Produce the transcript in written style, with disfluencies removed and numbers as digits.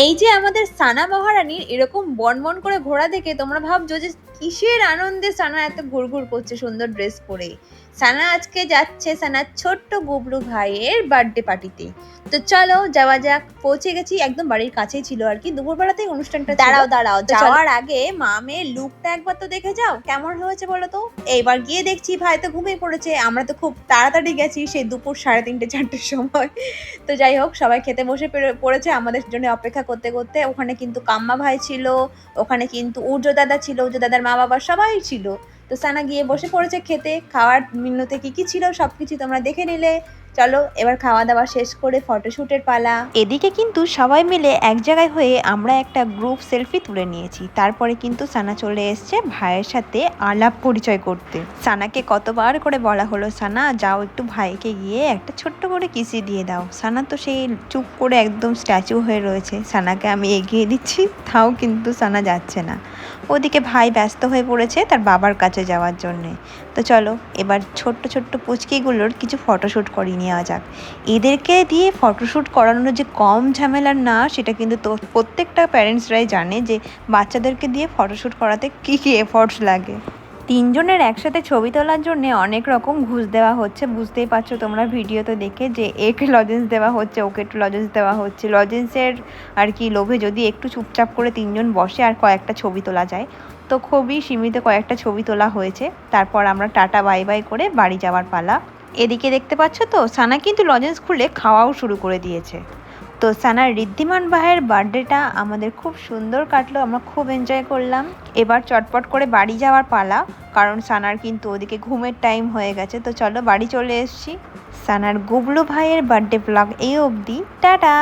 এই যে আমাদের সানা মহারানীর এরকম বনবন করে ঘোরা দেখে তোমরা ভাবছো যে কিসের আনন্দে সানা এত ঘুরঘুর করছে সুন্দর ড্রেস পরে। সানা আজকে যাচ্ছে সানার ছোট্ট গুবলু ভাইয়ের বার্থডে পার্টিতে। তো চলো যাওয়া যাক। পৌঁছে গেছি, একদম বাড়ির কাছেই ছিল আর কি, দুপুরবেলাতেই অনুষ্ঠানটা ছিল। দাঁড়াও দাঁড়াও, যাওয়ার আগে মা মেয়ের লুকটা একবার তো দেখে যাও কেমন হয়েছে বলো তো। এইবার গিয়ে দেখছি ভাই তো ঘুমিয়ে পড়েছে, আমরা তো খুব তাড়াতাড়ি গেছি সেই দুপুর 3:30-4টের সময়। তো যাই হোক, সবাই খেতে বসে পড়েছে আমাদের জন্য অপেক্ষা করতে করতে। ওখানে কিন্তু কাম্মা ভাই ছিল, ওখানে কিন্তু উর্জ দাদা ছিল, উর্জ দাদার মা বাবা সবাই ছিল। তো সানা গিয়ে বসে পড়েছে খেতে। খাওয়ার মেনুতে কি কি ছিল সবকিছু তোমরা দেখে নিলে। চলো এবার খাওয়া দাওয়া শেষ করে ফটোশুটের পালা। এদিকে কিন্তু সবাই মিলে এক জায়গায় হয়ে আমরা একটা গ্রুপ সেলফি তুলে নিয়েছি। তারপরে কিন্তু সানা চলে এসছে ভাইয়ের সাথে আলাপ পরিচয় করতে। সানাকে কতবার করে বলা হলো, সানা যাও একটু ভাইকে গিয়ে একটা ছোট্ট করে কিসি দিয়ে দাও। সানা তো সেই চুপ করে একদম স্ট্যাচু হয়ে রয়েছে। সানাকে আমি এগিয়ে দিচ্ছি, তাও কিন্তু সানা যাচ্ছে না। ওদিকে ভাই ব্যস্ত হয়ে পড়েছে তার বাবার কাছে যাওয়ার জন্যে। তো চলো এবার ছোট্ট ছোট্ট পুচকিগুলোর কিছু ফটোশ্যুট করিয়ে নেওয়া যাক। এদেরকে দিয়ে ফটোশ্যুট করানো যে কম ঝামেলার না, সেটা কিন্তু প্রত্যেকটা প্যারেন্টসরাই জানে যে বাচ্চাদেরকে দিয়ে ফটোশ্যুট করাতে কী কী এফর্টস লাগে। তিনজনের একসাথে ছবি তোলার জন্য অনেক রকম ঘুষ দেওয়া হচ্ছে, বুঝতেই পারছো তোমরা ভিডিওতে দেখে, যে একে লজেন্স দেওয়া হচ্ছে, ওকে একটু লজেন্স দেওয়া হচ্ছে। লজেন্সের আর কি লোভে যদি একটু চুপচাপ করে তিনজন বসে আর কয়েকটা ছবি তোলা যায়, তো খুবই সীমিত কয়েকটা ছবি তোলা হয়েছে। তারপর আমরা টাটা বাই বাই করে বাড়ি যাওয়ার পালা। এদিকে দেখতে পাচ্ছ তো সানা কিন্তু লজেন্স খুলে খাওয়াও শুরু করে দিয়েছে। তো সানার ঋদ্ধিমান ভাইয়ের বার্থডেটা আমাদের খুব সুন্দর কাটলো, আমরা খুব এনজয় করলাম। এবার চটপট করে বাড়ি যাওয়ার পালা, কারণ সানার কিন্তু ওদিকে ঘুমের টাইম হয়ে গেছে। তো চলো বাড়ি চলে এসেছি। সানার গুবলু ভাইয়ের বার্থডে ব্লগ এই অবধি, টাটা।